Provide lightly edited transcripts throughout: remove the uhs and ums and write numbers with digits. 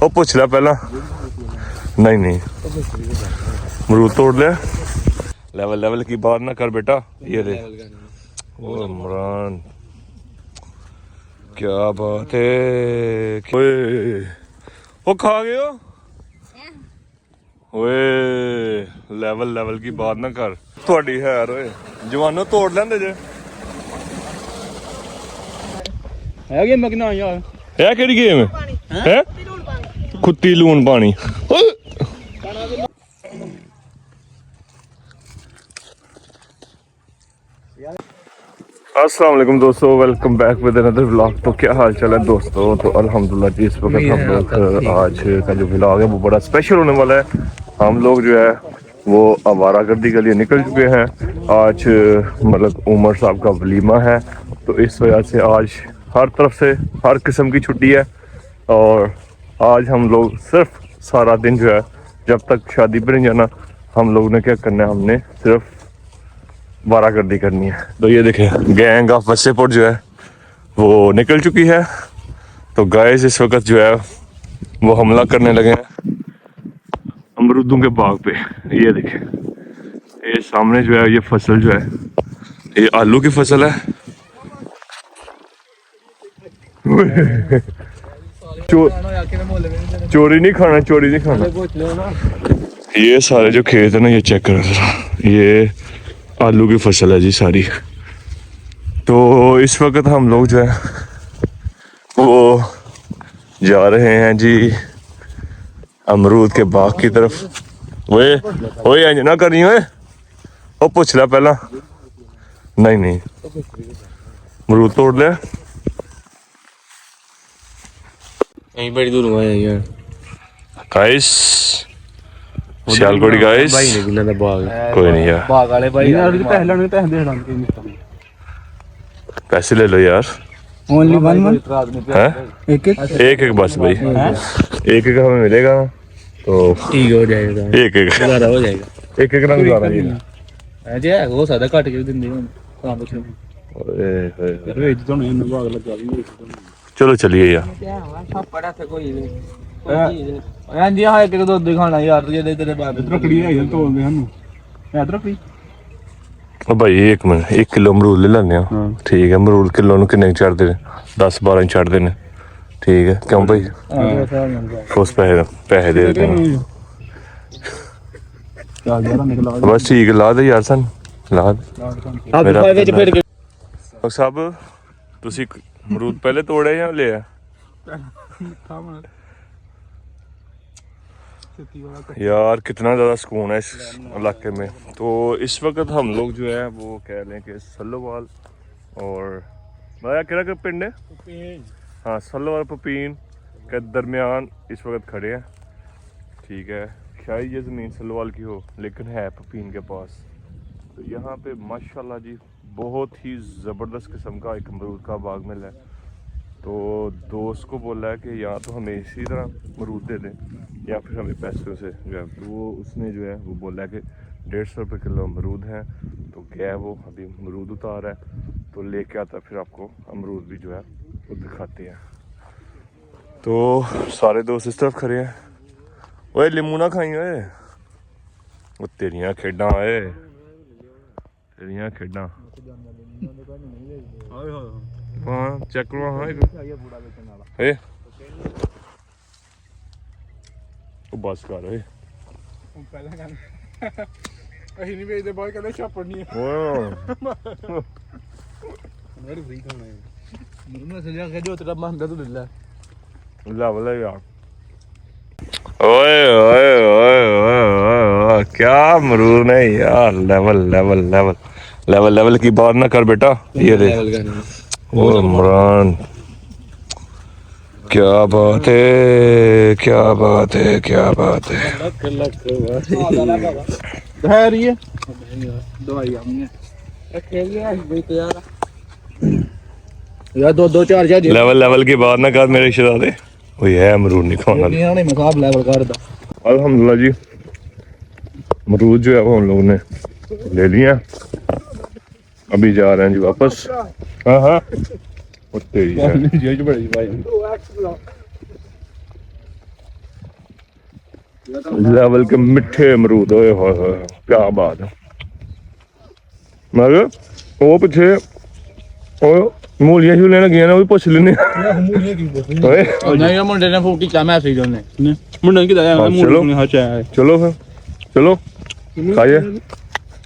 ਉਹ ਪੁੱਛ ਲੈ ਪਹਿਲਾਂ। नहीं नहीं अमरूद तोड़ ले। लेवल लेवल की बात ना कर बेटा। ये दे ओ इमरान क्या बात है। ओए वो खा गए हो। ओए लेवल लेवल की बात ना कर। थोड़ी हैर ओए जवानों तोड़ लेंदे जे है गेम किना यार है केड़ी गेम है कुत्ती लून पानी। अस्सलाम वालेकुम दोस्तों, welcome back with another vlog. तो क्या हाल चाल है दोस्तों। तो अल्हम्दुलिल्लाह जी इस वक्त हम लोग आज का जो व्लॉग है वो बड़ा स्पेशल होने वाला है। हम लोग जो है वो आवारागर्दी के लिए निकल चुके हैं। आज मतलब उमर साहब का वलीमा है, तो इस वजह से आज हर तरफ से हर किस्म की छुट्टी है। और आज हम लोग सिर्फ सारा दिन जो है जब तक शादी पर नहीं जाना हम लोग ने क्या करना है, हमने सिर्फ वारागर्दी करनी है। तो ये देखें गैंग ऑफ वसेपुर जो है वो निकल चुकी है। तो गाइस इस वक्त जो है वो हमला करने लगे हैं अमरूदों के बाग पे। ये देखें ये सामने जो है ये फसल जो है ये आलू की फसल है। चोरी नहीं खाना, चोरी नहीं खाना। ये सारे जो खेत है ना ये चेक करो जरा, ये आलू की फसल है जी सारी। तो इस वक्त हम लोग जो है वो जा रहे हैं जी अमरूद के बाग की तरफ। ओए ओए इंज ना करी ओए, ओ पूछ ले पहला। नहीं नहीं अमरूद तोड़ ले। बड़ी दूर आए यार गाइस सियालकोटी गाइस भाई ने किन्ना दा बाग कोई नहीं यार बाग वाले भाई यार पैसे लेने पैसे दे डांगे पैसे ले लो यार। ओनली वन है एक एक बस भाई एक हमें मिलेगा तो ठीक हो जाएगा। एक गुजारा हो जाएगा। एक ना गुजारा जी जे हो सकदा घट के दिंदे हूं काम कुछ रेज तो नहीं बाग लगा दी। चलो चलिए यार। पड़ा था कोई हां जी हां एक दो दिखाना यार तुझे तेरे बाप रखड़ी है तोलदे हनु मैं रखड़ी। ओ भाई एक मिनट 1 किलो अमरूद ले लेने हैं। ठीक है अमरूद किलो नु किन्ने चढ़दे ने 10-12 चढ़दे ने। ठीक है क्यों भाई उस पैसे दे देते हैं बस। ठीक है ला दे यार सन ला दे। साहब तुसी अमरूद पहले तोड़े या लिया? यार कितना ज़्यादा सुकून है इस इलाके में। तो इस वक्त हम लोग जो है वो कह लें कि सल्लोवाल और क्या पिंड है हाँ सल्लोवाल पपीन के दरमियान इस वक्त खड़े हैं। ठीक है शायद ये ज़मीन सल्लोवाल की हो लेकिन है पपीन के पास। तो यहाँ पे माशाल्लाह जी बहुत ही ज़बरदस्त किस्म का एक अमरूद का बाग मिला है। तो दोस्त को बोला है कि या तो हमें इसी तरह अमरूद दे दें या फिर हमें पैसों से जो है। तो वो उसने जो है वो बोला है कि 150 रुपये किलो अमरूद हैं। तो गया वो अभी अमरूद उतार है तो लेके आता फिर आपको अमरूद भी जो है वो दिखाते हैं। तो सारे दोस्त इस तरफ खड़े हैं। ओए लीमू ना खाई ओए वो तेरियां खेडां आए तेरियां खेडां हाँ चेक करो हाँ बस कर ਅਸੀਂ ਨਹੀਂ ਵੇਚਦੇ ਬਾਈ ਕਹਿੰਦੇ ਛਾਪੜ ਨਹੀਂ ਮੇਰੀ ਫ੍ਰੀ ਖਾਣਾ ਹੈ ਮੈਨੂੰ ਸਜਾ ਕੇ ਜੋ ਤੇਰਾ ਮੰਗਦਾ ਤੂੰ ਲੈ ला बोले यार। ओए ओए ओए ओए क्या अमरूद है यार। Level level level level level की बात ना कर बेटा। ये दे ओ इमरान क्या बात है क्या बात है क्या बात है। यार दो दो चार चार लेवल लेवल की बात ना कर मेरे शहजादे। वो है अमरूद नहीं खाना लेवल कर दा। अल्हम्दुलिल्लाह जी अमरूद जो है वो हम लोगों ने ले लिया। अभी जा रहे हैं जी वापस। हाँ हाँ तेरी लेवल के मिठे अमरूद, ओए होए होए, क्या बात है। मगर वो पिछे मूलियां शूलियां लगियां ना, वो भी पुछ लेने ओए। नहीं मुंडे ने फूकी चा मैसेज ਉਹਨੇ ਮੁੰਡੇ ਕਿਦਾ ਆ चलो ਮੂੰਹ ਹਾਂ ਚਾਇਆ चलो फिर चलो खाइए।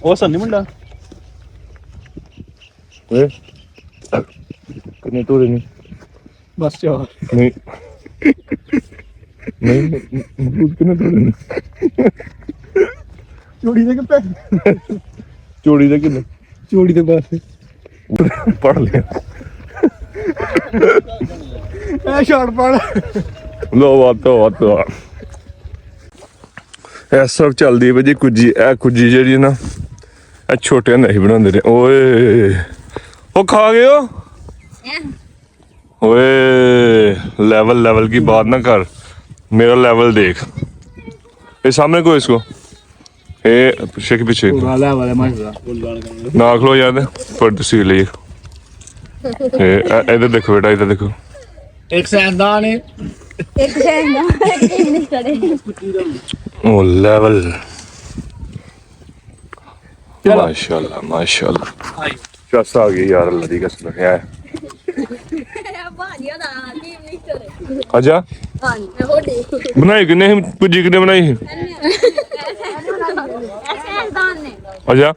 ਉਹ ਸੰਨੀ ਮੁੰਡਾ ओए कितने तोड़े नहीं ਬਸ ਚਾਹ नहीं नहीं अमरूद कितने तोड़े नहीं ਚੋੜੀ ਦੇ ਕਿ चोड़ी दे कितने ਚੋੜੀ ਦੇ ਬਸ पढ़ लिया ਇਹ ਸ਼ਾਟ ਪੜ लो बात ਇਸ ਵਕਤ ਚੱਲਦੀ ਹੈ ਜੀ ਕੁੱਜੀ। ਇਹ ਕੁੱਜੀ ਜਿਹੜੀ ਨਾ ਇਹ ਛੋਟੇ ਹੁੰਦੇ ਹੀ ਬਣਾਉਂਦੇ ਨੇ। ਓਏ ਉਹ ਖਾ ਗਏ ਹੋ ओए लेवल की बात ना कर, मेरा लेवल देख। ये सामने को इसको ये पीछे के पीछे ਵਾਲਾ ਵਾਲਾ ਮਾਸ਼ਾ ना खलो याद पर तस्वीर लिए। इधर देखो बेटा, इधर देखो। ਇੱਕ ਸੈਂਦਾ ਨੇ एक नहीं करे ओ लेवल माशाल्लाह माशाल्लाह। चस आ गई यार, अल्लाह दी कसम है। भाजिया दा टीम नहीं करे अच्छा हां मैं हो दे बनाई किने कुजी किने बनाई ऐसे दान ने अच्छा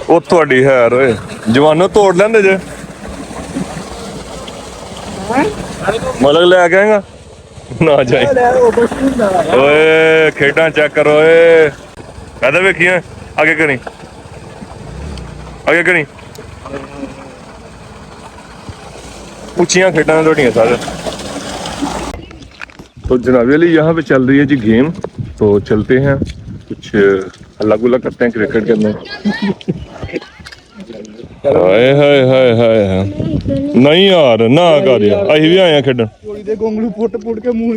ਉਹ ਤੁਹਾਡੀ ਹੈਰ ਓਏ ਜਵਾਨੋ ਤੋੜ ਲੈਂਦੇ ਜੇ ਮਲਕ ਲੈ ਕੇ ਆਏਗਾ ਨਾ ਜਾਏ ਓਏ ਖੇਡਾਂ ਚੈੱਕ ਕਰੋ ਓਏ ਕਦੇ ਵੇਖੀਆਂ ਅੱਗੇ ਕਰੀ ऊंचियां खेडा दौड़ियां सारे। तो जनाबी अली यहाँ पे चल रही है जी गेम, तो चलते हैं कुछ अलग उलग करते हैं क्रिकेट के अंदर। हाय हाय हाय हाय नहीं यार ना कर यार, अभी भी आए हैं खेडन। ਚੋੜੀ ਦੇ ਗੋਂਗਲੂ ਪੁੱਟ ਕੇ ਮੂੰਹ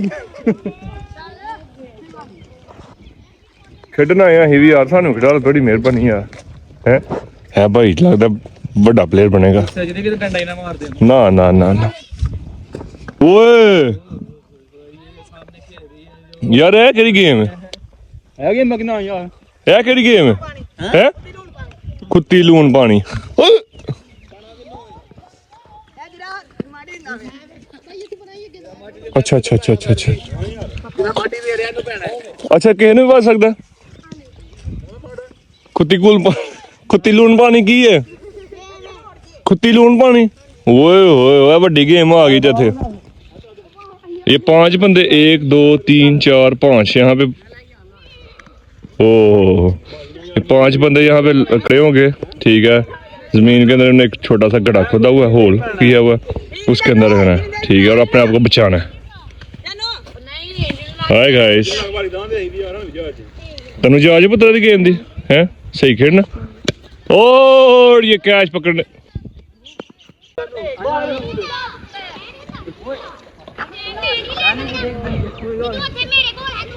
खेडन आए अभी भी यार, सानू खिडा थोड़ी मेहरबानी यार। है भाई लगता बड़ा प्लेयर बनेगा। ਸਜਦੇ ਕਿਤੇ ਡੰਡਾ ਹੀ ਨਾ ਮਾਰਦੇ ना ना ना ना ओए यार ਇਹ ਕਿਹੜੀ ਗੇਮ ਹੈ? ਹੈਗੇ ਮਗਨਾ ਯਾਰ ਇਹ ਕਿਹੜੀ ਗੇਮ ਹੈ? ਕੁੱਤੀ ਲੂਣ ਪਾਣੀ। ਓਏ ਅੱਛਾ ਅੱਛਾ ਅੱਛਾ ਅੱਛਾ ਅੱਛਾ ਮਾਟੀ ਦੇ ਰਿਆ ਨੂੰ ਪੈਣਾ ਅੱਛਾ ਕਿਸੇ ਨੂੰ ਵੀ ਪਾ ਸਕਦਾ? ਕੁੱਤੀ ਲੂਣ ਪਾਣੀ ਕੀ ਹੈ? ਕੁੱਤੀ ਲੂਣ पानी ओए ओए ओए बड़ी गेम आ गई जैसे। ये 5 बंदे 1 2 3 4 5 यहाँ पे, ओ ये 5 बंदे यहाँ पे खड़े होंगे, ठीक है। जमीन के अंदर एक छोटा सा गड्ढा खोदा हुआ है, होल किया हुआ है, उसके अंदर रहना है, ठीक है, और अपने आप को बचाना है। हाय गाइस तेन जाज पता दी गेम दी है सही खेलना। और ये कैच पकड़ने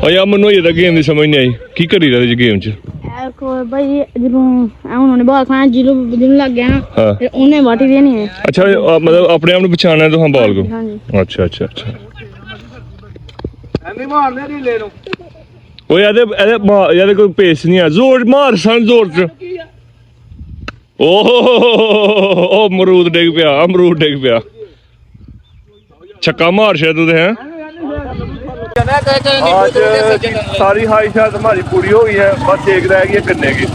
यार मनु ये गेम की समझ नहीं आई की करी रहा गेम च। भाई ਜਦੋਂ उन्होंने बाल खाना जिलो लग गया हाँ फिर उन्हें वाटी देनी है। अच्छा मतलब अपने आप को बचाना है तो हाँ बॉल को। हाँ जी अच्छा अच्छा अच्छा ਐਵੇਂ ਮਾਰਨੇ ਢੀਲੇ ਨੂੰ ओ यार कोई पेस नहीं है, जोर मार सन जोर च। ओ अमरूद डिग पिया छक्का मार शायद तू है। आज सारी ख्वाहिशात हमारी पूरी हो गई है, बस एक रह गई है गन्ने की।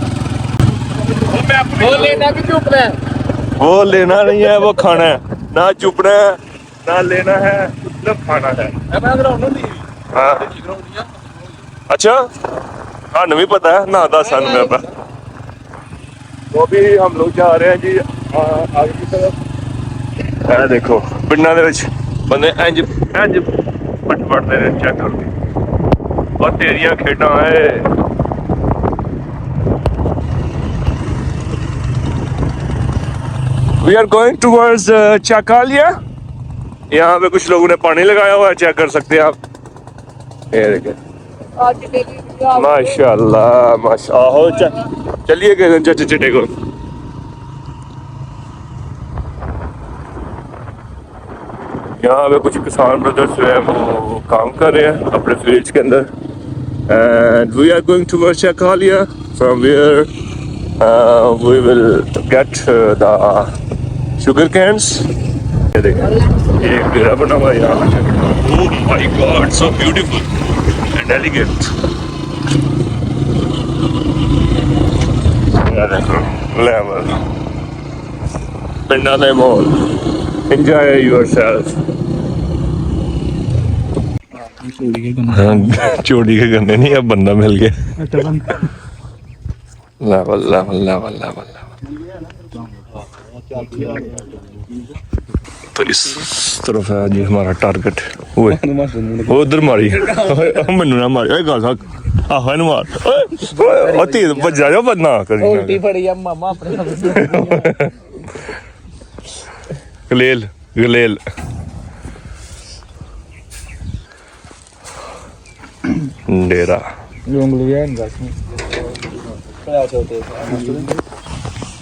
ਉਹ ਲੈਣਾ ਕਿ ਚੁੱਪਣਾ वो लेना नहीं है, वो खाना है। ना चुपना है ना लेना है, सिर्फ खाना है। ਮੈਂ ਗਰਾਉਂਡ ਹੁੰਦੀ हाँ अच्छा हाँ भी पता है ना दस सन में अपना। तो भी हम लोग जा रहे हैं जी आगे की तरफ। है देखो पिंडा दे विच बंदे इंज पट पड़ते ने चेक करो और तेरियां खेडां है। We are going towards Chakalia। यहाँ पे कुछ लोगों ने पानी लगाया हुआ है, चेक कर सकते हैं आप। ये देखें माशाल्लाह माशाल्लाह। चलिए गए चटे को। यहाँ पे कुछ किसान ब्रदर्स जो है वो काम कर रहे हैं अपने फील्ड्स के अंदर and we are going towards Chakalia from where we will get the sugar canes. ये देखें ये एक डेरा बना हुआ है यहाँ पे। Oh my God so beautiful and elegant. Level पिंडा दे मॉल एंजॉय योरसेल्फ। चोरी के गन्ने नहीं अब बंदा मिल गया। लेवल लेवल लेवल लेवल तो इस तरफ है जी हमारा टारगेट। वो उधर मारी मैनू ना मारी ओए गल सक आहो इन मार ओए तेज बजा जाओ बदना करी उल्टी फड़ी आ मामा अपने गलेल गलेल डेरा उंगली है इनका क्या होते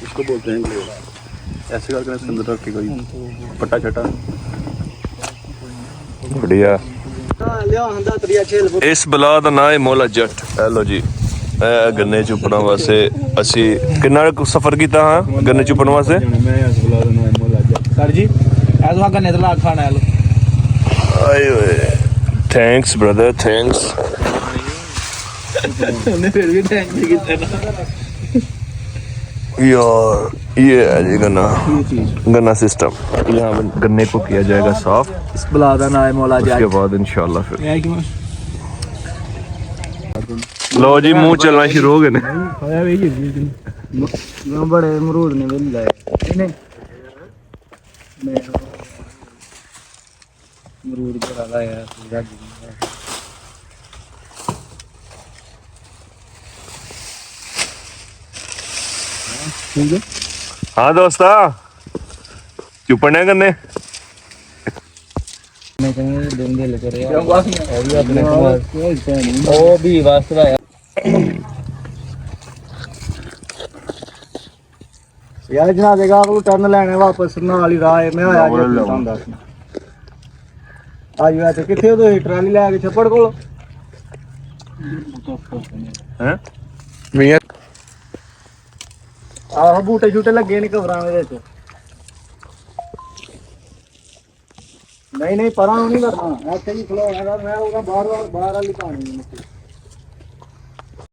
इसको बोलते हैं ग्लेड। ऐसे करके इसके अंदर रख के कोई पट्टा छटा बढ़िया। लिया हंदा तरिया छेल इस बला ਦਾ ਨਾਂ ਹੈ ਮੋਲਾ ਜੱਟ। ਹੈਲੋ ਜੀ ਇਹ ਗੰਨੇ ਚੁੱਪਣ ਵਾਸਤੇ ਅਸੀਂ ਕਿੰਨਾ ਕੁ ਸਫ਼ਰ ਕੀਤਾ ਹਾਂ ਗੰਨੇ ਚੁੱਪਣ ਵਾਸਤੇ। मैं इस बुला रहा हूं मोला सर जी ऐसा वहां गन्ने तला खाना है लो ਆਏ ਓਏ ਥੈਂक्स ਬ੍ਰਦਰ ਥੈंक्स। ने फिर भी टैंक नहीं किया ना यार ये है जी गन्ना गन्ना सिस्टम। यहाँ पे गन्ने को किया जाएगा साफ इस बुला दा नाम है मौला जी उसके बाद इंशाल्लाह फिर है कि लो जी मुंह चलना शुरू हो गए ने। आया वे ये बड़े अमरूद ने मिल जाए नहीं मैं अमरूद बड़ा लाया पूरा ठीक है। हाँ दोस्ता चुपने गन्ने मैं कहूँ दिन दे लेकर यार अपने ओ भी वास्ते आया यार जना देगा वो टर्न लेने वापस नाल ही राह है मैं आया जे सांदा आज वे किथे तो ट्राली ले के छप्पड़ कोल हैं मियां आह बूटे छूटे लगे नहीं कवरां दे विच नहीं नहीं परां नहीं करना ऐसे ही खलोना मैं बाहर वाली पानी